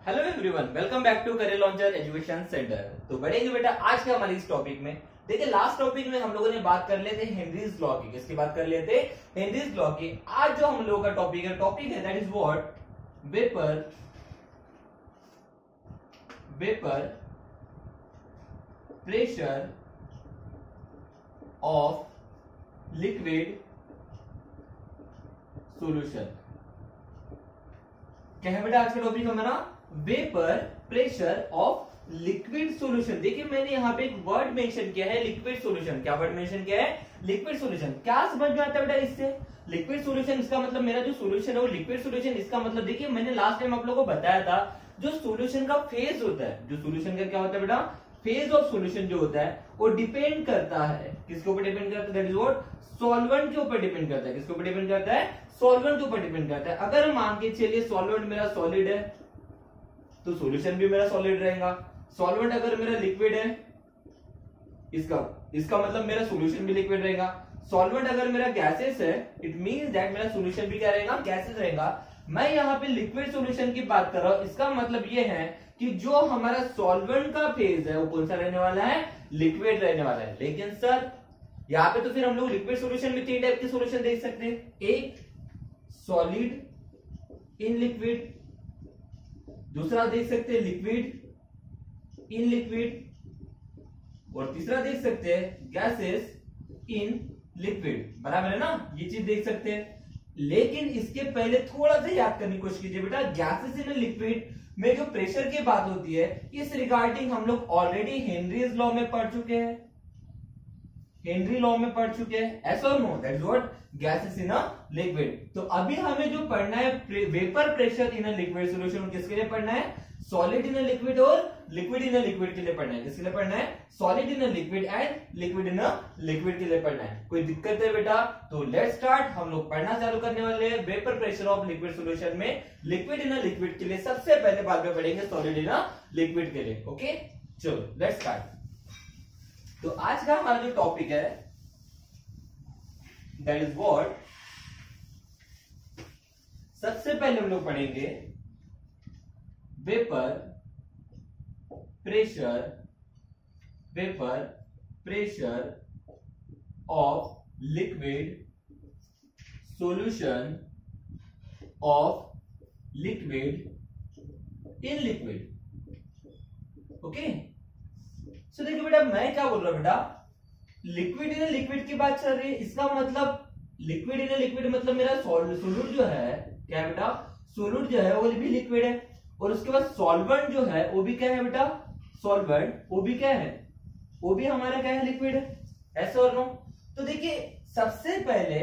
Hello everyone, welcome back to Career Launcher Education Centre. तो बढ़ेंगे बेटा आज के हमारे इस टॉपिक में। देखिए लास्ट टॉपिक में हम लोगों ने बात कर लेते हेनरीज लॉ की। किसकी बात कर लेते? हेनरीज लॉ की। आज जो हम लोगों का टॉपिक है that is what? Vapour pressure of liquid solution. क्या है बेटा आज का टॉपिक हमारा? Vapour pressure of liquid solution. देखिए मैंने यहाँ पे एक वर्ड मेंशन किया है, लिक्विड सॉल्यूशन। क्या वर्ड मेंशन किया है? Liquid solution. क्या समझ में आता है बेटा इससे? लिक्विड सॉल्यूशन इसका मतलब मेरा जो सॉल्यूशन है वो लिक्विड सॉल्यूशन। इसका मतलब देखिए मैंने लास्ट टाइम आप लोगों को बताया था जो सॉल्यूशन का फेज होता है, जो सॉल्यूशन का क्या होता है बेटा? फेज ऑफ सॉल्यूशन जो होता है वो डिपेंड करता है किसके ऊपर डिपेंड करता है? That is what? सॉल्वेंट के ऊपर डिपेंड करता है। किसके ऊपर डिपेंड करता है? सॉल्वेंट के ऊपर डिपेंड करता है। अगर मान के चलिए सॉल्वेंट मेरा सॉलिड है तो सॉल्यूशन भी मेरा सॉलिड रहेगा। सॉल्वेंट अगर मेरा लिक्विड है इसका मतलब मेरा सॉल्यूशन भी लिक्विड रहेगा। सॉल्वेंट अगर मेरा गैसेस है इट मींस दैट मेरा सॉल्यूशन भी क्या रहेगा? गैसेस रहेगा। मैं यहाँ पे लिक्विड सॉल्यूशन की बात कर रहा हूं। इसका मतलब ये है कि जो हमारा सॉल्वेंट का फेज है वो कौन सा रहने वाला है? लिक्विड रहने वाला है। लेकिन सर यहाँ पे तो फिर हम लोग लिक्विड सॉल्यूशन में तीन टाइप के सॉल्यूशन देख सकते हैं। एक सॉलिड इन लिक्विड, दूसरा देख सकते हैं लिक्विड इन लिक्विड, और तीसरा देख सकते हैं गैसेस इन लिक्विड। बराबर है ना? ये चीज देख सकते हैं। लेकिन इसके पहले थोड़ा सा याद करने की कोशिश कीजिए बेटा। गैसेस इन लिक्विड में जो प्रेशर की बात होती है इस रिगार्डिंग हम लोग ऑलरेडी हेनरीज लॉ में पढ़ चुके हैं। हेनरी लॉ में पढ़ चुके हैं। ऐसा और no? That is what? Gases in a liquid. तो अभी हमें जो पढ़ना है vapour pressure in a liquid solution. किसके लिए पढ़ना है? सॉलिड इन अ लिक्विड और लिक्विड इन अ लिक्विड के लिए पढ़ना है। किसके लिए पढ़ना है? Solid in a liquid and liquid in a liquid के लिए पढ़ना है। कोई दिक्कत है बेटा? तो लेट्स स्टार्ट। हम लोग पढ़ना चालू करने वाले हैं vapour pressure of liquid solution में। लिक्विड इन अ लिक्विड के लिए सबसे पहले बाद में पढ़ेंगे सॉलिड इन अ लिक्विड के लिए। ओके चलो लेट्स स्टार्ट। तो आज का हमारा जो टॉपिक है दैट इज व्हाट? सबसे पहले हम लोग पढ़ेंगे vapour pressure of liquid solution of liquid in liquid. Okay so देखिए बेटा मैं क्या बोल रहा हूं बेटा, लिक्विड इन लिक्विड की बात चल रही है। इसका मतलब लिक्विड इन लिक्विड मतलब मेरा सोलूट जो है क्या है बेटा? सोलूट जो है वो भी लिक्विड है। और उसके बाद सॉल्वेंट जो है वो भी क्या है बेटा? सॉल्वेंट वो भी क्या है? वो भी हमारा क्या है? लिक्विड है। ऐसा और नो? तो देखिए सबसे पहले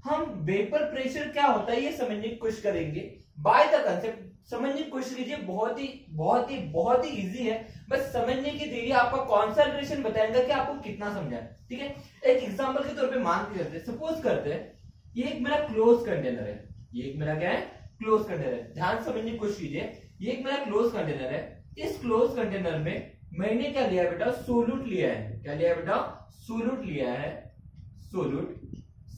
हम वेपर प्रेशर क्या होता है ये समझने की कोशिश करेंगे बाय द कंसेप्ट। समझने की कोशिश कीजिए, बहुत ही इजी है। बस समझने की देरी, आपका कॉन्सेंट्रेशन बताएगा कि आपको कितना समझा है। ठीक है, एक एग्जांपल के तौर पे मान के चलते हैं। सपोज करते हैं ये एक मेरा क्लोज कंटेनर है। ये एक मेरा क्या है? क्लोज कंटेनर है। ध्यान समझने की कोशिश कीजिए। ये एक मेरा क्लोज कंटेनर है। इस क्लोज कंटेनर में मैंने क्या लिया है बेटा? सोलूट लिया है। क्या लिया है बेटा? सोलूट लिया है। सोलूट,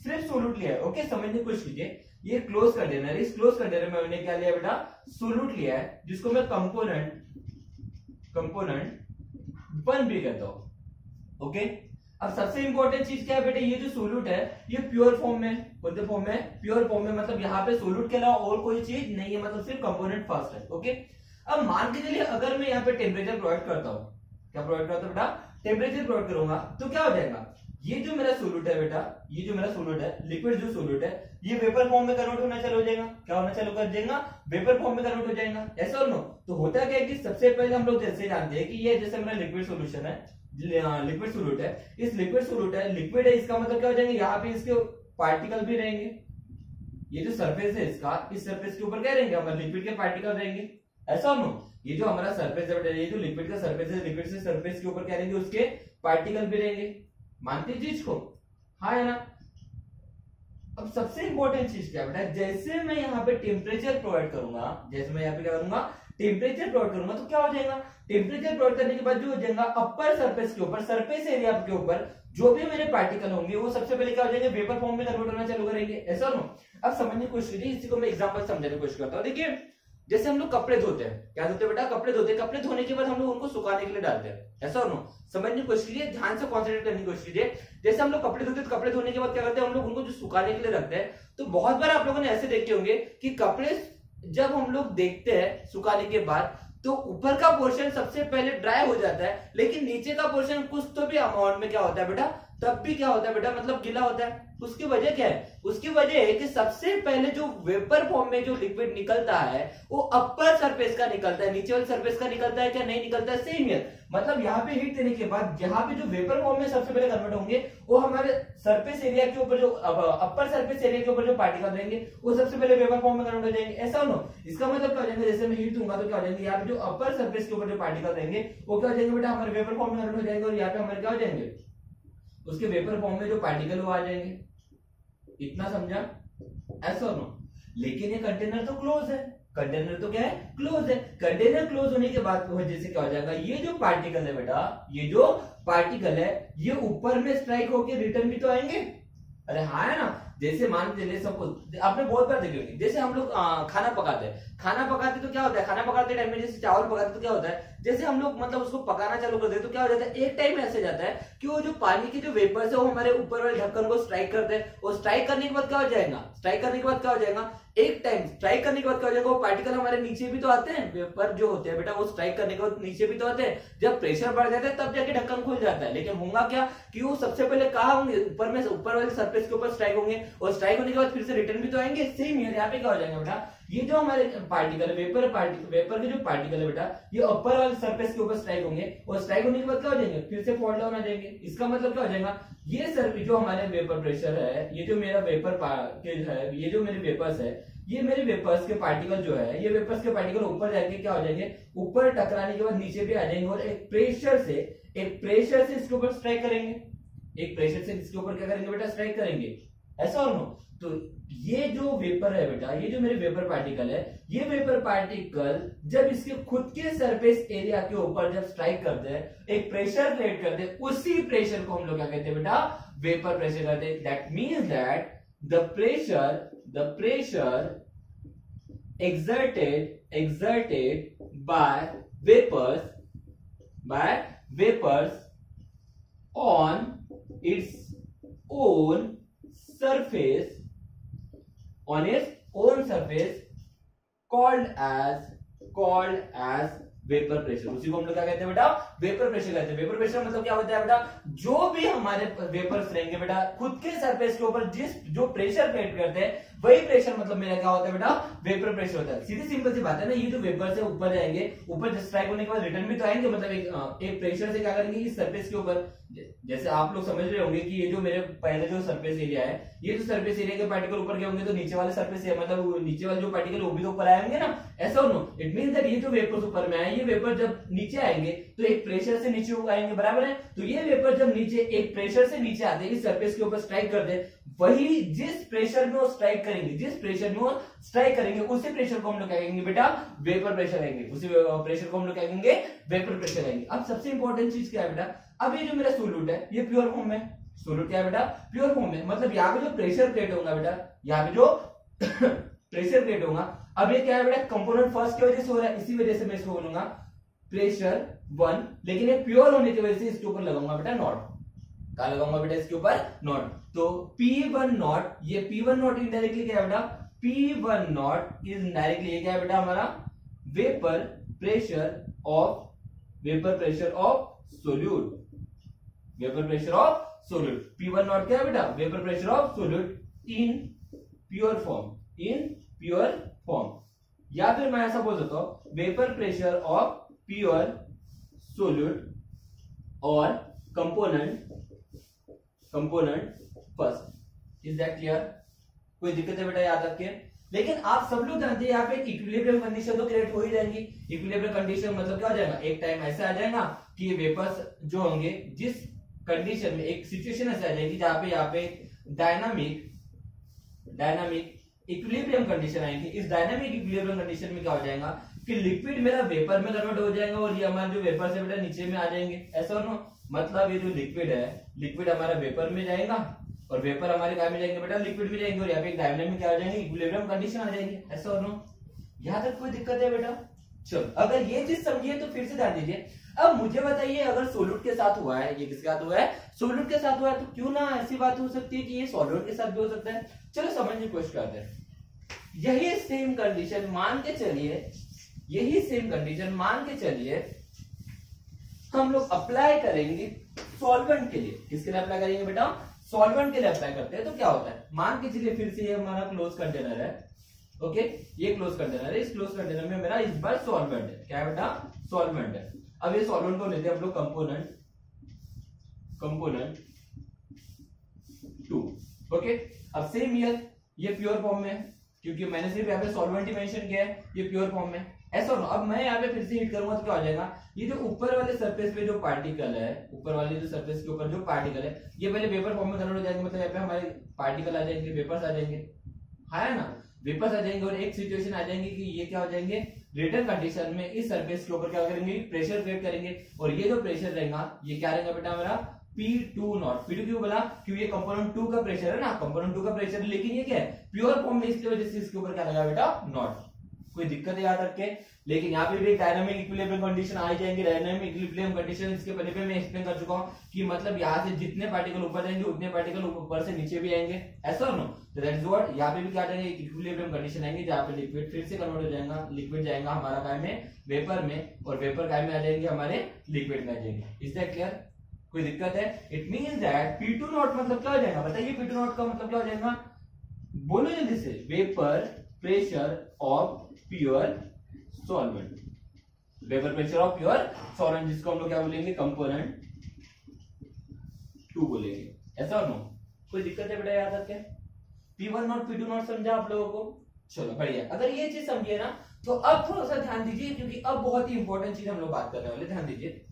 सिर्फ सोलूट लिया है। ओके समझने की कोशिश कीजिए। ये क्लोज कंटेनर है। इस क्लोज कंटेनर में मैंने क्या लिया बेटा? सोलूट लिया है, जिसको मैं कंपोनेंट 1 भी कहता हूं। ओके अब सबसे इंपॉर्टेंट चीज क्या है बेटा? ये जो सोलूट है ये प्योर फॉर्म में, कौन से फॉर्म में? प्योर फॉर्म में। मतलब यहाँ पे सोलूट के अलावा और कोई चीज नहीं है, मतलब सिर्फ कंपोनेंट फर्स्ट है। ओके अब मान के चलिए अगर मैं यहाँ पे टेम्परेचर प्रोवाइड करता हूँ, क्या प्रोवाइड करता हूँ बेटा? टेम्परेचर प्रोवाइड करूंगा तो क्या हो जाएगा? ये जो मेरा सोलूट है बेटा, ये जो मेरा सोलूट है, लिक्विड जो सोलूट है, ये वेपर फॉर्म में कन्वर्ट होना चालू हो जाएगा। क्या होना चालू कर देगा? वेपर फॉर्म में कन्वर्ट हो जाएगा। ऐसा और नो? तो होता क्या है कि सबसे पहले हम लोग जैसे जानते हैं कि ये जैसे मेरा लिक्विड सोल्यूशन है, लिक्विड सोलूट है। इस लिक्विड सोलूट है, लिक्विड है, इसका मतलब क्या हो जाएंगे? यहाँ पे इसके पार्टिकल भी रहेंगे। ये जो सरफेस है इसका, इस सरफेस के ऊपर क्या रहेंगे? हमारे लिक्विड के पार्टिकल रहेंगे। ऐसा और नो? ये जो हमारा सरफेस है, ये जो लिक्विड का सरफेस है, लिक्विड से सरफेस के ऊपर क्या रहेंगे? उसके पार्टिकल भी रहेंगे। मानते चीज को? हाँ है ना? अब सबसे इंपॉर्टेंट चीज क्या बेटा? जैसे मैं यहाँ पे टेम्परेचर प्रोवाइड करूंगा, जैसे मैं यहाँ पे क्या करूंगा? टेम्परेचर प्रोवाइड करूंगा तो क्या हो जाएगा? टेम्परेचर प्रोवाइड करने के बाद जो हो जाएगा अपर सरफेस के ऊपर, सरफेस एरिया के ऊपर जो भी मेरे पार्टिकल होंगे वो सबसे पहले क्या हो जाएंगे? वेपर फॉर्म में कन्वर्ट होना चालू करेंगे। ऐसा नो? अब समझने की कोशिश कीजिए। इसी को मैं एग्जांपल समझाने की कोशिश करता हूँ। देखिए जैसे हम लोग कपड़े धोते हैं, क्या धोते हैं बेटा, कपड़े धोते हैं, कपड़े धोने के बाद हम लोग उनको सुखाने के लिए डालते हैं, ऐसा और नो, समझने की कोशिश कीजिए, ध्यान से कॉन्सेंट्रेट करने की कोशिश कीजिए। जैसे हम लोग कपड़े धोते हैं, कपड़े धोने के बाद क्या करते हैं हम लोग उनको जो सुखाने के लिए रखते हैं, तो बहुत बार आप लोगों ने ऐसे देखे होंगे कि कपड़े जब हम लोग देखते हैं सुखाने के बाद, तो ऊपर का पोर्शन सबसे पहले ड्राई हो जाता है, लेकिन नीचे का पोर्शन कुछ तो भी अमाउंट में क्या होता है बेटा, तब भी क्या होता है बेटा, मतलब गीला होता है। उसकी वजह क्या है, उसकी वजह है कि सबसे पहले जो वेपर फॉर्म में जो लिक्विड निकलता है वो अपर सरफेस का निकलता है, नीचे वाले सरफेस का निकलता है क्या, नहीं निकलता है, सेम है। मतलब यहाँ पे हीट देने के बाद यहाँ पे जो वेपर फॉर्म में सबसे पहले कन्वर्ट होंगे वो हमारे सरफेस एरिया के ऊपर, जो अपर सरफेस एरिया के ऊपर जो पार्टिकल रहेंगे वो सबसे पहले वेपर फॉर्म में कन्वर्ट हो जाएंगे, ऐसा हो। इसका मतलब क्या हो जाएगा, जैसे मैं हीट दूंगा तो क्या हो जाएंगे, यहाँ पे जो अपर सरफेस के ऊपर जो पार्टिकल रहेंगे वो क्या हो जाएंगे बेटा, हमारे वेपर फॉर्म में कन्वर्ट हो जाएंगे, और यहाँ पे हमारे क्या हो जाएंगे, उसके वेपर फॉर्म में जो पार्टिकल वो आ जाएंगे। इतना समझा, ऐसा हो। लेकिन ये कंटेनर तो क्लोज है, कंटेनर तो क्या है, क्लोज है। कंटेनर क्लोज होने के बाद वजह से क्या हो जाएगा, ये जो पार्टिकल है बेटा, ये जो पार्टिकल है ये ऊपर में स्ट्राइक होके रिटर्न भी तो आएंगे, अरे हाँ है ना। जैसे मान लीजिए सपोज, आपने बहुत बार देखे होंगे, जैसे हम लोग खाना पकाते हैं, खाना पकाते तो क्या होता है, खाना पकाते टाइम में जैसे चावल पकाते तो क्या होता है, जैसे हम लोग मतलब उसको पकाना चालू करते हैं तो क्या हो जाता है, एक टाइम ऐसे जाता है कि वो जो पानी के जो वेपर्स है वो हमारे ऊपर वाले ढक्कन को स्ट्राइक करते हैं, और स्ट्राइक करने के बाद क्या हो जाएगा, स्ट्राइक करने के बाद क्या हो जाएगा, एक टाइम स्ट्राइक करने के बाद क्या हो जाएगा, वो पार्टिकल हमारे नीचे भी तो आते हैं, वेपर जो होते हैं बेटा वो स्ट्राइक करने के बाद नीचे भी तो आते हैं। जब प्रेशर बढ़ जाता है तब जाके ढक्कन खुल जाता है, लेकिन होगा क्या कि वो सबसे पहले कहाँ होंगे, ऊपर में, ऊपर वाले सरफेस के ऊपर स्ट्राइक होंगे, और स्ट्राइक होने के बाद फिर से रिटर्न भी तो आएंगे, सेम यहाँ पे क्या हो जाएगा बेटा, ये जो हमारे पार्टिकल वेपर के जो पार्टिकल है बेटा ये अपर वाले सरफेस के ऊपर स्ट्राइक होंगे, और स्ट्राइक होने के बाद क्या हो जाएंगे, फिर से फॉल डाउन आ जाएंगे। इसका मतलब क्या हो जाएगा, ये सर जो हमारे वेपर प्रेशर है, ये जो मेरा वेपर है, ये जो मेरे वेपर्स है, ये मेरे वेपर्स के पार्टिकल जो है, ये वेपर्स के पार्टिकल ऊपर जाके क्या हो जाएंगे, ऊपर टकराने के बाद नीचे भी आ जाएंगे, और एक प्रेशर से इसके ऊपर स्ट्राइक करेंगे, एक प्रेशर से इसके ऊपर क्या करेंगे बेटा, स्ट्राइक करेंगे, ऐसा और नो। तो ये जो वेपर है बेटा, ये जो मेरे वेपर पार्टिकल है, ये वेपर पार्टिकल जब इसके खुद के सरफेस एरिया के ऊपर जब स्ट्राइक करते हैं, एक प्रेशर क्रिएट करते हैं, उसी प्रेशर को हम लोग क्या कहते हैं बेटा, वेपर प्रेशर कहते हैं। That means that the pressure exerted by vapors on its own surface called as vapour pressure, उसी को हम लोग क्या कहते हैं बेटा, वेपर प्रेशर कहते हैं। वेपर प्रेशर मतलब क्या होता है बेटा, जो भी हमारे वेपर्स रहेंगे बेटा खुद के सरफेस के ऊपर जो प्रेशर क्रिएट करते हैं, वही प्रेशर मतलब मेरा क्या होता है बेटा, वेपर प्रेशर होता है। सीधी सिंपल सी बात है ना, ये जो वेपर्स है ऊपर जाएंगे, ऊपर स्ट्राइक होने के बाद रिटर्न भी तो आएंगे, मतलब एक प्रेशर से क्या करेंगे, इस सरफेस के ऊपर, जैसे आप लोग समझ रहे होंगे कि ये जो मेरे पहले जो सरफेस एरिया है, ये जो सरफेस एरिया के पार्टिकल ऊपर गए होंगे तो नीचे वाले सरफेस मतलब नीचे वाले जो पार्टिकल वो भी तो ऊपर आएंगे ना, ऐसा हो नो। इट मींस दैट ये जो वेपर्स ऊपर में आए, ये वेपर जब नीचे आएंगे तो एक प्रेशर से नीचे आएंगे, बराबर है। तो ये वेपर जब नीचे एक प्रेशर से नीचे आते हैं, इस सरफेस के ऊपर स्ट्राइक करते हैं, वही जिस प्रेशर में वो स्ट्राइक करेंगे, उसी प्रेशर को हम लोग क्या कहेंगे बेटा, वेपर प्रेशर कहेंगे, उसी प्रेशर को हम लोग क्या कहेंगे, वेपर प्रेशर कहेंगे। अब सबसे इंपॉर्टेंट चीज क्या है बेटा, अब ये जो मेरा सोल्यूट है ये प्योर फॉर्म में, सोल्यूट क्या है बेटा, प्योर फॉर्म में, मतलब यहाँ पे जो प्रेशर क्रिएट होगा बेटा, यहाँ पे जो प्रेशर क्रिएट होगा, अब ये क्या है बेटा, कंपोनेंट फर्स्ट की वजह से हो रहा है, इसी वजह से मैं इसको बोलूंगा प्रेशर 1, लेकिन ये प्योर होने की वजह से इसके ऊपर लगाऊंगा बेटा नॉट, क्या लगाऊंगा बेटा इसके ऊपर, नॉट। तो P1 नॉट, ये P1 नॉट इनडायरेक्टली क्या है बेटा, P1 नॉट इज डायरेक्टली ये क्या है बेटा, हमारा vapour pressure of solute, vapour pressure of solute. P1 nought क्या है बेटा, vapour pressure of solute in pure form, या फिर मैं ऐसा बोल सकता हूं vapour pressure of pure solute और component first. Is that clear? कोई दिक्कत है बेटा याद रखिए। लेकिन आप सब लोग जानते हैं यहाँ पे इक्विलिब्रियम कंडीशन तो क्रिएट हो ही जाएंगी। इक्विलिब्रियम कंडीशन मतलब क्या हो जाएगा, एक टाइम ऐसा आ जाएगा कि वेपर्स जो होंगे जिस कंडीशन में, एक सिचुएशन ऐसे आ जाएगी जहां पे यहाँ पे डायनामिक इक्विलिब्रियम कंडीशन आएगी। इस डायनामिक इक्विलिब्रियम कंडीशन में क्या हो जाएगा कि लिक्विड मेरा वेपर में कन्वर्ट हो जाएगा और ये हमारे जो वेपर से बेटा नीचे में आ जाएंगे, ऐसा हो ना। मतलब ये जो लिक्विड है, लिक्विड हमारा वेपर में जाएगा और वेपर हमारे क्या में जाएंगे बेटा, लिक्विड में जाएंगे, और यहाँ पे एक डायनामिक क्या हो जाएंगे, इक्विलिब्रियम कंडीशन आ जाएगी, ऐसा हो ना। यहां तक कोई दिक्कत है बेटा? चलो, अगर ये चीज समझिए तो फिर से ध्यान दीजिए। अब मुझे बताइए, अगर सोलूट के साथ हुआ है, ये किसके साथ हुआ है? सोलूट के साथ हुआ है, तो क्यों ना ऐसी बात हो सकती है कि ये सॉल्वेंट के साथ भी हो सकता है। चलो समझने की कोशिश करते हैं। यही सेम कंडीशन मान के चलिए, यही सेम कंडीशन मान के चलिए हम लोग अप्लाई करेंगे सॉल्वेंट के लिए। किसके लिए अप्लाई करेंगे बेटा? सॉल्वेंट के लिए अप्लाई करते हैं। तो क्या होता है, मान के चलिए फिर से ये हमारा क्लोज कंटेनर है, ओके, ये क्लोज कंटेनर है। इस क्लोज कंटेनर में मेरा इस बार सॉल्वेंट है। क्या है बेटा? सॉल्वेंट है। अब ये सॉल्वेंट को लेते हैं हम लोग कंपोनेंट 2, ओके। अब सेम ये प्योर फॉर्म में है, क्योंकि मैंने सिर्फ यहाँ पे सॉल्वेंट ही मेंशन किया है, ये प्योर फॉर्म में। ऐसा हो, अब मैं यहाँ पे फिर से हिट करूंगा तो क्या हो जाएगा? ये जो ऊपर वाले सरफेस पे जो पार्टिकल है, ऊपर वाले जो सरफेस के ऊपर जो पार्टिकल है, ये पहले वेपर फॉर्म में कन्वर्ट हो जाएंगे। मतलब यहाँ पे हमारे पार्टिकल आ जाएंगे, वेपर्स आ जाएंगे, है ना, वेपर्स आ जाएंगे। और एक सिचुएशन आ जाएंगे कि ये क्या हो जाएंगे, रिटर्न कंडीशन में इस सरफेस के ऊपर क्या करेंगे, प्रेशर क्रिएट करेंगे। और ये जो प्रेशर रहेगा, ये क्या रहेगा बेटा हमारा? P2 not. P2 क्यों बोला? क्योंकि ये कंपोनेंट 2 का प्रेशर है ना, कंपोनेंट 2 का प्रेशर है, लेकिन ये क्या है? प्योर फॉर्म में, इसकी वजह से इसके ऊपर क्या लगा बेटा? नॉट। कोई दिक्कत है याद रख के? लेकिन यहाँ पे भी डायनामिक इक्विलिब्रियम कंडीशन आ जाएंगे। डायनामिक इक्विलिब्रियम कंडीशन इसके पहले पे मैं एक्सप्लेन कर चुका हूँ कि मतलब यहाँ से जितने पार्टिकल ऊपर जाएंगे उतने पार्टिकल ऊपर से नीचे भी आएंगे, ऐसा और नो। तो दैट इज व्हाट, यहाँ पे भी क्या जाएंगे, इक्विलिब्रियम कंडीशन आएंगे, जहाँ पे लिक्विड फिर से कन्वर्ट हो जाएगा, लिक्विड जाएगा हमारा काय में? वेपर में, और वेपर काय में आ जाएंगे हमारे लिक्विड में आ जाएंगे। Is that clear? कोई दिक्कत है? It means that P2 not मतलब क्या हो जाएगा? बताइए, P2 नॉट का मतलब क्या हो जाएगा? बोलो जल्दी से। Vapour pressure of pure solvent, vapour pressure of pure solvent, जिसको हम लोग क्या बोलेंगे? कंपोनेंट 2 बोलेंगे, ऐसा और नो? कोई दिक्कत है बेटा याद रखे? P1 नॉट P2 नॉट समझा आप लोगों को? चलो बढ़िया। अगर ये चीज समझिए ना, तो अब थोड़ा सा ध्यान दीजिए, क्योंकि अब बहुत ही इंपॉर्टेंट चीज हम लोग बात करने वाले। ध्यान दीजिए।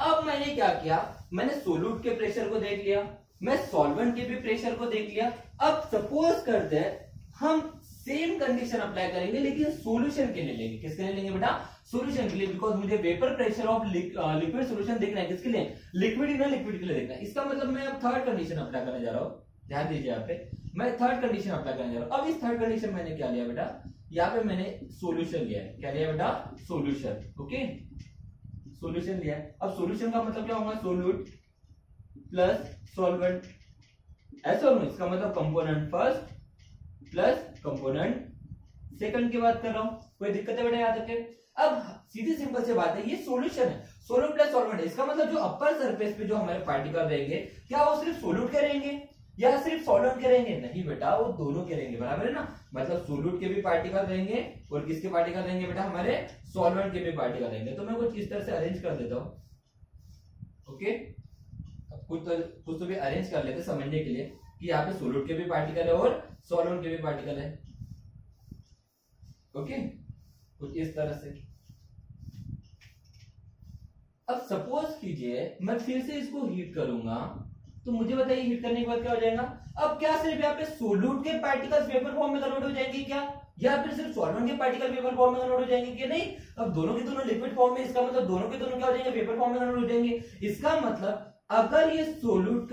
अब मैंने क्या किया, मैंने सोलूट के प्रेशर को देख लिया, मैं सॉल्वेंट के भी प्रेशर को देख लिया। अब सपोज करते हैं हम सेम कंडीशन अप्लाई करेंगे, लेकिन सॉल्यूशन के लिए लेंगे। किसके लिए लेंगे बेटा? सॉल्यूशन के लिए, बिकॉज मुझे vapour pressure of liquid solution देखना है। किसके लिए? लिक्विड इन लिक्विड के लिए देखना है। इसका मतलब मैं अब थर्ड कंडीशन अप्लाई करने जा रहा हूँ। ध्यान दीजिए, यहाँ पे मैं थर्ड कंडीशन अप्लाई करने जा रहा हूँ। अब इस थर्ड कंडीशन मैंने क्या लिया बेटा? यहाँ पे मैंने सॉल्यूशन लिया है। क्या लिया बेटा? सॉल्यूशन, ओके, सॉल्यूशन लिया है। अब सॉल्यूशन का मतलब क्या होगा? सोल्यूट प्लस सॉल्वेंट, ऐसा होगा। इसका मतलब component first plus component second की बात कर रहा हूं। कोई दिक्कत है बेटा याद रखे? अब सीधी सिंपल से बात है, ये सॉल्यूशन है, सोल्यूट प्लस सॉल्वेंट है। इसका मतलब जो अपर सरफेस पे जो हमारे पार्टिकल रहेंगे, क्या वो सिर्फ सोल्यूट के रहेंगे या सिर्फ सॉल्वेंट के रहेंगे? नहीं बेटा, वो दोनों के रहेंगे, बराबर है ना। मतलब सोल्यूट के भी पार्टिकल रहेंगे और किसके पार्टिकल रहेंगे बेटा? हमारे सॉल्वेंट के भी पार्टिकल रहेंगे। तो मैं कुछ इस तरह से अरेंज कर देता हूं, ओके। कुछ तो भी अरेंज कर लेते समझने के लिए कि यहाँ पे सोल्यूट के भी पार्टिकल है और सॉल्वेंट के भी पार्टिकल है, ओके, कुछ इस तरह से। अब सपोज कीजिए मैं फिर से इसको हीट करूंगा, तो मुझे बताइए हीट करने के बाद क्या हो जाएगा? अब क्या सिर्फ यहाँ पे सोल्यूट के पार्टिकल्स वेपर फॉर्म में कन्वर्ट हो जाएंगे क्या, या फिर सिर्फ सॉल्वेंट के पार्टिकल वेपर फॉर्म में कन्वर्ट हो जाएंगे क्या? नहीं, अब दोनों के दोनों लिक्विड फॉर्म में। इसका मतलब दोनों के दोनों क्या हो जाएंगे? वेपर फॉर्म में कन्वर्ट हो जाएंगे। इसका मतलब अगर ये सोल्यूट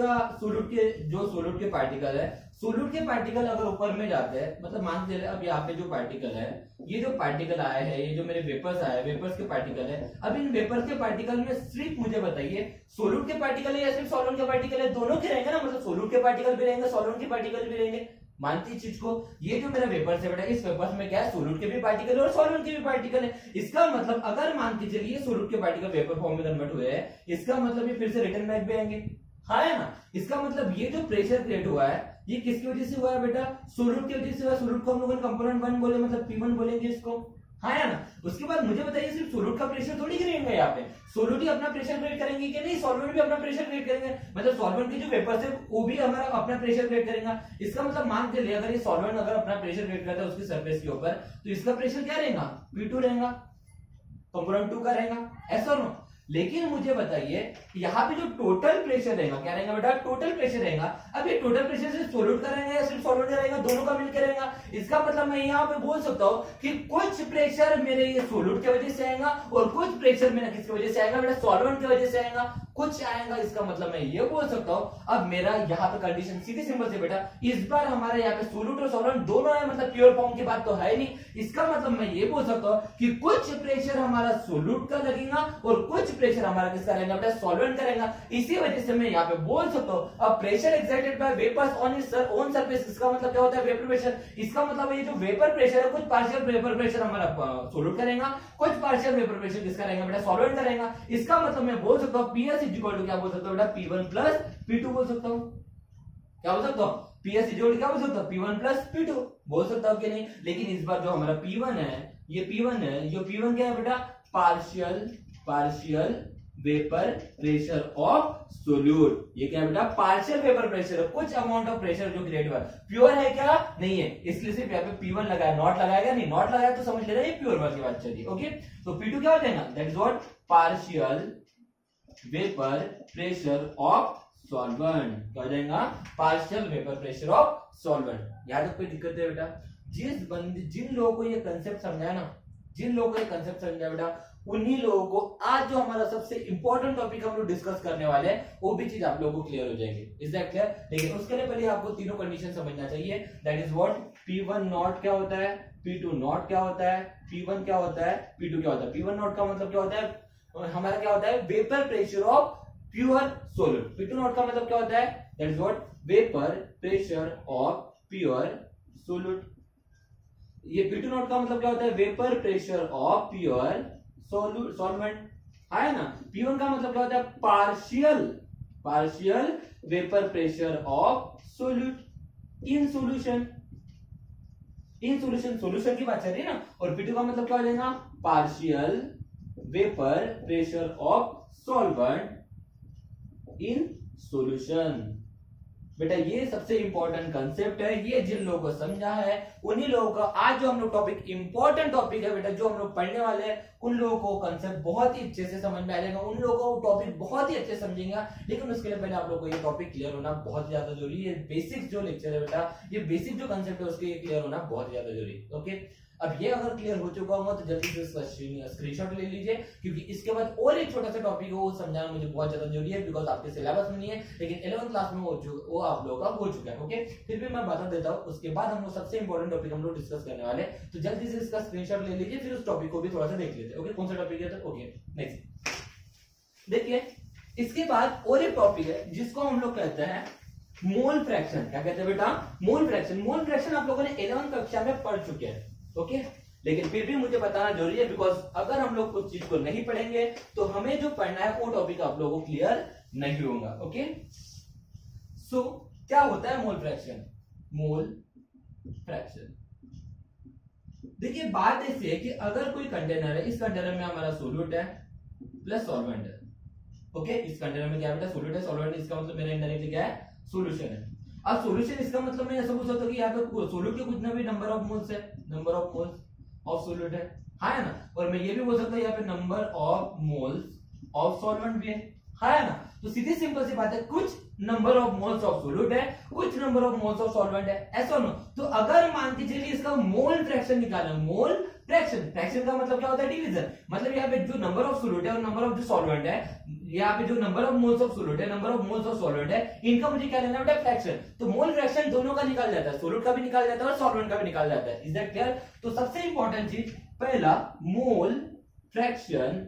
के पार्टिकल है, सोल्यूट के पार्टिकल अगर ऊपर में जाते हैं, मतलब मान के चलिए अब यहाँ पे जो पार्टिकल है, ये जो पार्टिकल आए हैं, ये जो मेरे वेपर्स आए, वेपर्स के पार्टिकल है। अब इन वेपर्स के पार्टिकल में सिर्फ मुझे बताइए सोल्यूट के पार्टिकल है या सिर्फ सॉल्वेंट के पार्टिकल है? दोनों के रहेंगे ना, मतलब सोल्यूट के पार्टिकल भी रहेंगे, सॉल्वेंट के पार्टिकल भी रहेंगे। मानती इस चीज को? ये जो मेरा वेपर्स है बेटा, इस वेपर्स में क्या है? सोल्यूट के भी पार्टिकल है और सॉल्वेंट के भी पार्टिकल है। इसका मतलब अगर मान के चलिए सोल्यूट के पार्टिकल वेपर फॉर्म में कन्वर्ट हुए हैं, इसका मतलब ये फिर से रिटर्न बैक भी आएंगे, हाँ है ना। इसका मतलब ये जो प्रेशर क्रिएट हुआ है, ये किसकी वजह से हुआ है बेटा? सोल्यूट की वजह से हुआ। सोल्यूट को हम लोग कंपोनेंट 1 बोले, मतलब P1 बोलेंगे इसको, हाँ है ना। उसके बाद मुझे बताइए सिर्फ सोल्यूट का प्रेशर थोड़ी गिरेगा यहाँ पे, सोल्यूट ही अपना प्रेशर क्रिएट करेंगे कि नहीं? सॉल्वेंट भी अपना प्रेशर क्रिएट करेंगे, मतलब सॉल्वेंट के जो वेपर्स है वो भी हमारा अपना प्रेशर क्रिएट करेगा। इसका मतलब मान के लिए अगर ये सॉल्वेंट अगर अपना प्रेशर क्रिएट करता है उसकी सरफेस के ऊपर, तो इसका प्रेशर क्या रहेगा? P2 रहेगा, कंपोनेंट 2 का रहेगा, ऐसा नो। लेकिन मुझे बताइए यहाँ पे जो टोटल प्रेशर रहेगा, क्या रहेगा बेटा? टोटल प्रेशर रहेगा। अब ये टोटल प्रेशर सिर्फ सोल्यूट का रहेगा या सिर्फ सॉल्वेंट का रहेगा? दोनों का मिलकर रहेगा। इसका मतलब मैं यहाँ पे बोल सकता हूँ कि कुछ प्रेशर मेरे ये सोल्यूट की वजह से आएगा और कुछ प्रेशर मेरा किसकी वजह से आएगा बेटा? सॉल्वेंट की वजह से आएगा। कुछ आएगा, इसका मतलब मैं ये बोल सकता हूं अब मेरा यहाँ पे कंडीशन सीधी सिंपल से बेटा, इस बार हमारे यहाँ पे सोल्यूट और सॉल्वेंट दोनों है, मतलब प्योर फॉर्म की बात तो है नहीं। इसका मतलब मैं ये बोल सकता हूँ कि कुछ प्रेशर हमारा सोल्यूट का लगेगा और कुछ प्रेशर हमारा किसका रहेगा बेटा, सॉल्वेंट का रहेगा। इसी वजह से मैं यहाँ पे बोल सकता हूँ अब pressure excited by vapours on its own surface, इसका मतलब क्या होता है वेपर प्रेशर। इसका मतलब ये जो वेपर प्रेशर है, कुछ पार्शियल वेपर प्रेशर हमारा सोल्यूट करेगा, कुछ पार्शियल वेपर प्रेशर किसका रहेगा बेटा, सॉल्वेंट करेगा। इसका मतलब मैं बोल सकता हूँ PS इक्वल टू क्या बोल सकता हूँ बेटा, P1 प्लस P2 बोल सकता हूँ। क्या बोल सकता हूँ, PS इक्वल टू क्या बोल सकता हूँ, P1 प्लस P2 बोल सकता हूँ कि नहीं। लेकिन इस बार जो हमारा P1 है, ये P1 है, जो P1 क्या है बेटा, partial vapour pressure of solute. ये क्या है बेटा, पार्शियल वेपर प्रेशर, कुछ अमाउंट ऑफ प्रेशर जो क्रिएट हुआ। प्योर है क्या, नहीं है, इसलिए सिर्फ यहाँ पे P1 लगाया, नॉट लगाएगा नहीं, नॉट लगाया तो समझ लेना ये प्योर वाली बात चलिए। ओके, तो P2 क्या हो जाएगा, that is what, partial vapour pressure of solvent. क्या हो जाएगा, partial vapour pressure of solvent. यहाँ तक कोई दिक्कत है बेटा? जिन लोगों को ये कंसेप्ट समझाया ना, जिन लोगों को ये कंसेप्ट समझाया बेटा, उन्हीं लोगों को आज जो हमारा सबसे इंपॉर्टेंट टॉपिक हम लोग डिस्कस करने वाले हैं वो भी चीज आप लोगों को क्लियर हो जाएगी। Is that clear? लेकिन उसके लिए पहले आपको तीनों कंडीशन समझना चाहिए। That is what, P1 nought क्या होता है, P2 नॉट क्या होता है, P1 क्या होता है, P2 क्या होता है। P1 नॉट का मतलब क्या होता है, हमारा क्या होता है, vapour pressure of pure solute. P2 not का मतलब क्या होता है, that is what, vapour pressure of pure solute. ये P2 नॉट का मतलब क्या होता है, vapour pressure of pure solvent है ना। P1 का मतलब क्या होता है, partial vapour pressure of solute in solution solution की बात चल रही है ना। और P2 का मतलब क्या हो जाएगा, partial vapour pressure of solvent in solution. बेटा ये सबसे इंपॉर्टेंट कंसेप्ट है, ये जिन लोगों को समझा है उन्हीं लोगों का आज जो हम लोग टॉपिक, इंपॉर्टेंट टॉपिक है बेटा, जो हम लोग पढ़ने वाले हैं, उन लोगों को कंसेप्ट बहुत ही अच्छे से समझ में आ जाएगा, उन लोगों को टॉपिक बहुत ही अच्छे से समझेंगे। लेकिन उसके लिए पहले आप लोगों को ये टॉपिक क्लियर होना बहुत ज्यादा जरूरी है। बेसिक जो लेक्चर है बेटा, ये बेसिक जो कंसेप्ट है उसके क्लियर होना बहुत ज्यादा जरूरी है। ओके, अब ये अगर क्लियर हो चुका होगा तो जल्दी से स्क्रीनशॉट ले लीजिए, क्योंकि इसके बाद और एक छोटा सा टॉपिक है वो समझाना मुझे बहुत ज्यादा जरूरी है, बिकॉज आपके सिलेबस में नहीं है, लेकिन 11th क्लास में वो आप लोगों का हो चुका है। ओके, फिर भी मैं बता देता हूँ, उसके बाद हम लोग सबसे इंपॉर्टेंट टॉपिक हम लोग डिस्कस करने वाले हैं, तो जल्दी से इसका स्क्रीनशॉट ले लीजिए, फिर उस टॉपिक को भी थोड़ा सा देख लेते हैं। ओके, कौन सा टॉपिक है? ओके, नेक्स्ट देखिए, इसके बाद और एक टॉपिक है जिसको हम लोग कहते हैं मोल फ्रैक्शन। क्या कहते हैं बेटा? Mole fraction. मोल फ्रैक्शन आप लोगों ने 11th कक्षा में पढ़ चुके हैं। ओके, लेकिन फिर भी मुझे बताना जरूरी है, बिकॉज अगर हम लोग कुछ चीज को नहीं पढ़ेंगे तो हमें जो पढ़ना है वो टॉपिक आप लोगों को क्लियर नहीं होगा। ओके, सो क्या होता है मोल फ्रैक्शन? मोल फ्रैक्शन देखिए, बात ऐसी है कि अगर कोई कंटेनर है, इस कंटेनर में हमारा सोल्यूट है प्लस सॉल्वेंट है। ओके, इस कंटेनर में क्या बेटा, सोल्यूट है, सॉल्वेंट, इसका मतलब मेरा इनडायरेक्टली क्या है, सॉल्यूशन है। अब सॉल्यूशन, इसका मतलब मैं ऐसा बोल सकता हूं कि यहाँ पे सोल्यूट के कुछ ना भी नंबर ऑफ मोल्स है, number of moles of solute है ना। और मैं ये भी बोल सकता हूँ यहाँ पे number of moles of solvent भी है ना। तो सीधी सिंपल सी बात है, कुछ number of moles of solute है, कुछ number of moles of solvent है, ऐसा ना। तो अगर मान के चलिए इसका मोल फ्रैक्शन निकालना, मोल फ्रैक्शन का मतलब क्या होता है, डिवीजन। मतलब यहाँ पे जो नंबर ऑफ सोल्यूट है और नंबर ऑफ जो सॉल्वेंट है, यहाँ पे जो number of moles of solute है, number of moles of solvent है, इनका मुझे क्या लेना बेटा, फ्रैक्शन। तो मोल फ्रैक्शन दोनों का निकाल जाता है, सोल्यूट का भी निकाल जाता है और सॉल्वेंट का भी निकाल जाता है। Is that clear? तो सबसे इंपॉर्टेंट चीज, पहला मोल फ्रैक्शन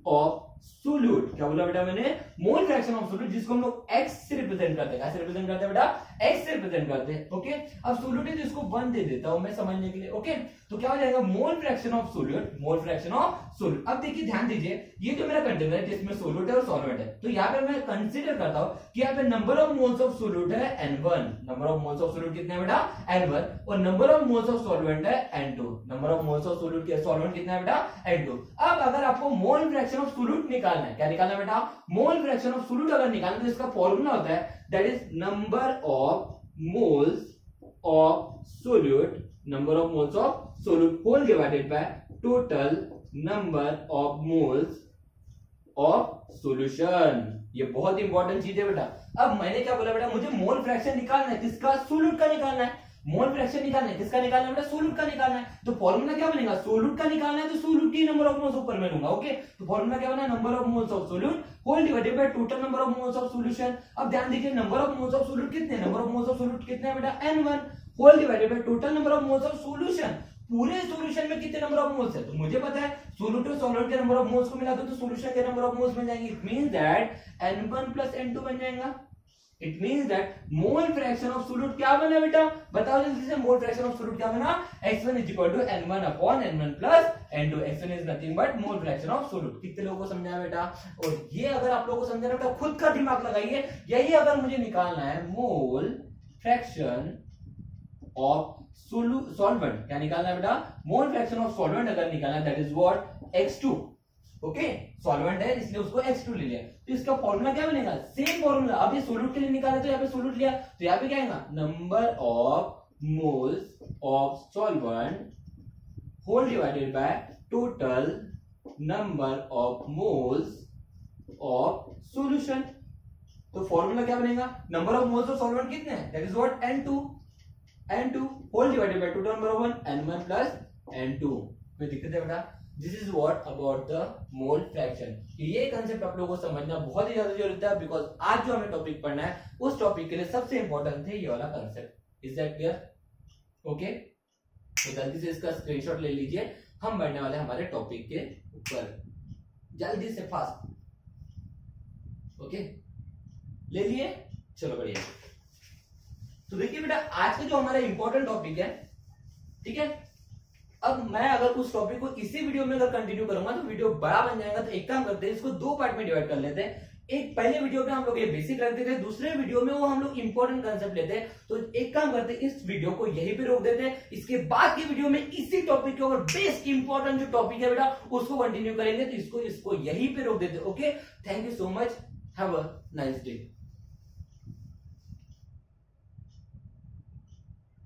ऑफ सोल्यूट। क्या बोला बेटा मैंने? मोल फ्रैक्शन ऑफ सोल्यूट, जिसको हम लोग x से रिप्रेजेंट करते हैं। कैसे रिप्रेजेंट करते हैं बेटा? x से रिप्रेजेंट करते हैं। ओके, अब सोल्यूट है, जिसको 1 दे देता हूं मैं समझने के लिए। ओके, तो क्या हो जाएगा, mole fraction of solute, mole fraction of solute. अब देखिए, ध्यान दीजिए, ये जो मेरा कंटेनर है जिसमें सोल्यूट है और सॉल्वेंट है, तो यहाँ पे मैं कंसीडर करता हूं कि यहाँ पे number of moles of solute है n1, number of moles of solute कितना है बेटा, n1, और number of moles of solvent है n2, number of moles of solute के सॉल्वेंट कितना है बेटा, n2। अब अगर आपको मोल फ्रैक्शन ऑफ सोल्यूट निकालना है, क्या निकालना है बेटा, मोल फ्रैक्शन ऑफ सोल्यूट अगर निकालना है तो इसका फॉर्मूला होता है, that is number of moles of solute, number of moles of solute whole divided by total number of moles of solution. ये बहुत इंपॉर्टेंट चीज है बेटा। अब मैंने क्या बोला बेटा, मुझे मोल फ्रैक्शन निकालना है, किसका, सोल्यूट का निकालना है। मोल फ्रैक्शन निकालना है, किसका निकालना है बेटा, सोल्यूट का निकालना है। तो फॉर्मूला क्या बनेगा, सोल्यूट का निकालना है तो सोल्यूट की नंबर ऑफ मोल्स ऊपर में लूंगा। ओके, तो फॉर्मूला क्या बना, number of moles of solute whole divided by total number of moles of solution. अब ध्यान दीजिए number of moles of solute कितने, number of moles of solute कितने हैं बेटा, n1 whole divided by total number of moles of solution. पूरे solution में कितने नंबर ऑफ मोल्स है, तो मुझे पता है सोल्यूट और सॉल्वेंट के नंबर ऑफ मोल्स को मिला दो तो सॉल्यूशन के नंबर ऑफ मोल्स बन जाएंगे। It means that n1 + n2 बन जाएगा। It means that mole fraction of solute क्या बना बेटा, बताओ जल्दी से, मोल फ्रैक्शन ऑफ सोल्यूट क्या बना, x1 = n1/n1 + n2। x1 is nothing but mole fraction of solute. कितने लोगों को समझा बेटा, और ये अगर आप लोगों को समझना बेटा खुद का दिमाग लगाइए, यही अगर मुझे निकालना है मोल फ्रैक्शन ऑफ सॉल्वेंट, क्या निकालना है बेटा, मोल फ्रैक्शन ऑफ सॉल्वेंट अगर निकालना है, that is what, x2। Okay, solvent है इसलिए उसको x2 ले लिया, तो इसका फॉर्मूला क्या बनेगा, सेम फॉर्मूला। अब ये सोल्यूट के लिए निकाला तो यहाँ पे सोल्यूट लिया, तो यहाँ पे क्या आएगा, number of moles of solvent whole divided by total number of moles of solution. तो फॉर्मूला क्या बनेगा, number of moles of solvent कितने हैं, that is what, n2 whole divided by total number of n1 + n2। कोई दिक्कत है बेटा, this is what about the mole fraction. ये कंसेप्ट आप लोगों को समझना बहुत ही ज्यादा जरूरत है, बिकॉज आज जो हमें टॉपिक पढ़ना है उस टॉपिक के लिए सबसे इंपॉर्टेंट है ये वाला concept. Is that clear? Okay, तो जल्दी से इसका स्क्रीनशॉट ले लीजिए, हम बढ़ने वाले हमारे टॉपिक के ऊपर, जल्दी से फास्ट। ओके, ले लिए, चलो बढ़िया। तो देखिए बेटा आज का जो हमारा इंपॉर्टेंट टॉपिक है, ठीक है, अब मैं अगर उस टॉपिक को इसी वीडियो में अगर कंटिन्यू करूंगा तो वीडियो बड़ा बन जाएगा। तो एक काम करते हैं, इसको दो पार्ट में डिवाइड कर लेते हैं। एक पहले वीडियो में हम लोग ये बेसिक रखते थे, दूसरे वीडियो में वो हम लोग इंपॉर्टेंट कंसेप्ट लेते हैं। तो एक काम करते हैं, इस वीडियो को यहीं पे रोक देते हैं, इसके बाद की वीडियो में इसी टॉपिक के ऊपर बेस्ट इंपॉर्टेंट जो टॉपिक है बेटा उसको कंटिन्यू करेंगे। तो इसको यहीं पे रोक देते हैं। Okay, thank you so much, have a nice day.